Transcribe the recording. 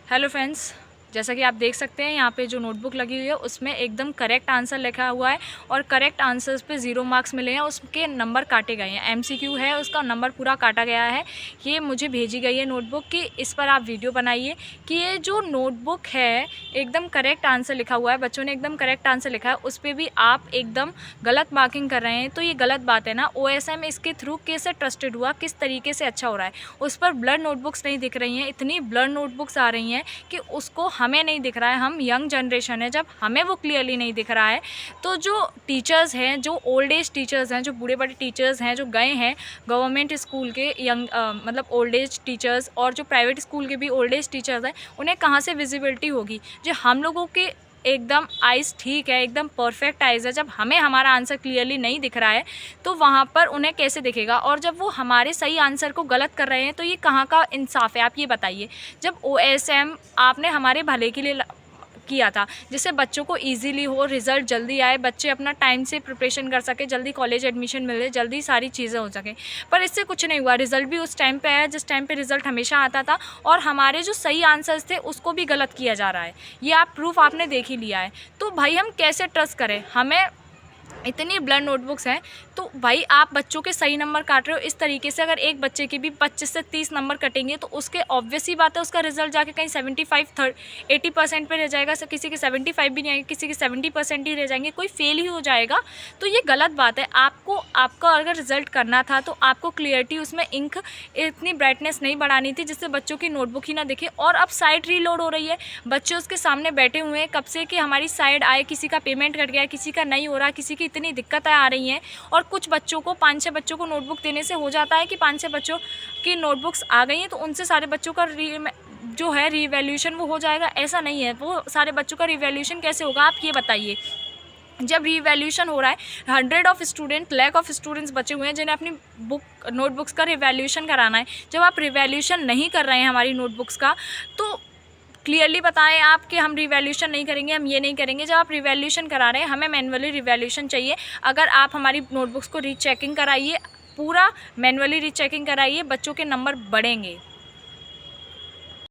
Hello friends, जैसा कि आप देख सकते हैं यहाँ पे जो नोटबुक लगी हुई है उसमें एकदम करेक्ट आंसर लिखा हुआ है और करेक्ट आंसर्स पे 0 मार्क्स मिले हैं। उसके नंबर काटे गए हैं, एमसीक्यू है उसका नंबर पूरा काटा गया है। ये मुझे भेजी गई है नोटबुक कि इस पर आप वीडियो बनाइए कि ये जो नोटबुक है एकदम करेक्ट आंसर लिखा हुआ है, बच्चों ने एकदम करेक्ट आंसर लिखा है, उस पर भी आप एकदम गलत मार्किंग कर रहे हैं। तो ये गलत बात है ना। OSM इसके थ्रू कैसे ट्रस्टेड हुआ, किस तरीके से अच्छा हो रहा है। उस पर ब्लर नोटबुक्स नहीं दिख रही हैं, इतनी ब्लर नोटबुक्स आ रही हैं कि उसको हमें नहीं दिख रहा है। हम यंग जनरेशन है, जब हमें वो क्लियरली नहीं दिख रहा है तो जो टीचर्स हैं, जो ओल्ड एज टीचर्स हैं, जो बूढ़े बड़े टीचर्स हैं, जो गए हैं गवर्नमेंट स्कूल के यंग मतलब ओल्ड एज टीचर्स और जो प्राइवेट स्कूल के भी ओल्ड एज टीचर्स हैं, उन्हें कहाँ से विजिबिलिटी होगी। जो हम लोगों के एकदम आइज़ ठीक है, एकदम परफेक्ट आइज़ है, जब हमें हमारा आंसर क्लियरली नहीं दिख रहा है तो वहाँ पर उन्हें कैसे दिखेगा। और जब वो हमारे सही आंसर को गलत कर रहे हैं तो ये कहाँ का इंसाफ है, आप ये बताइए। जब OSM आपने हमारे भले के लिए किया था, जिससे बच्चों को इजीली हो, रिज़ल्ट जल्दी आए, बच्चे अपना टाइम से प्रिपरेशन कर सके, जल्दी कॉलेज एडमिशन मिले, जल्दी सारी चीज़ें हो सकें, पर इससे कुछ नहीं हुआ। रिज़ल्ट भी उस टाइम पे आया जिस टाइम पे रिज़ल्ट हमेशा आता था और हमारे जो सही आंसर्स थे उसको भी गलत किया जा रहा है। ये आप प्रूफ आपने देख ही लिया है। तो भाई हम कैसे ट्रस्ट करें, हमें इतनी ब्लर नोटबुक्स हैं। तो भाई आप बच्चों के सही नंबर काट रहे हो इस तरीके से। अगर एक बच्चे के भी 25 से 30 नंबर कटेंगे तो उसके ऑब्वियस ही बात है उसका रिजल्ट जाके कहीं 75 80% पे रह जाएगा। किसी के 75 भी नहीं आएंगे, किसी के 70% ही रह जाएंगे, कोई फेल ही हो जाएगा। तो ये गलत बात है। आपको आपका अगर रिजल्ट करना था तो आपको क्लियरिटी उसमें इंक इतनी ब्राइटनेस नहीं बढ़ानी थी जिससे बच्चों की नोटबुक ही ना दिखे। और अब साइट रीलोड हो रही है, बच्चे उसके सामने बैठे हुए हैं कब से कि हमारी साइड आए, किसी का पेमेंट कट गया, किसी का नहीं हो रहा, किसी की इतनी दिक्कतें आ रही हैं। और कुछ बच्चों को 5-6 बच्चों को नोटबुक देने से हो जाता है कि 5-6 बच्चों की नोटबुक्स आ गई हैं तो उनसे सारे बच्चों का जो है रीवैल्यूएशन वो हो जाएगा। ऐसा नहीं है, वो सारे बच्चों का रीवैल्यूएशन कैसे होगा आप ये बताइए। जब रीवैल्यूएशन हो रहा है, 100 of student, lakh of students बचे हुए हैं जिन्हें अपनी नोटबुक्स का रिवैल्यूएशन कराना है। जब आप रिवैल्यूएशन नहीं कर रहे हैं हमारी नोटबुक्स का तो क्लियरली बताएं आप कि हम रिवैल्यूएशन नहीं करेंगे, हम ये नहीं करेंगे। जब आप रिवैल्यूएशन करा रहे हैं हमें मैनुअली रिवैल्यूएशन चाहिए। अगर आप हमारी नोटबुक्स को रीचेकिंग कराइए, पूरा मैनुअली रीचेकिंग कराइए, बच्चों के नंबर बढ़ेंगे।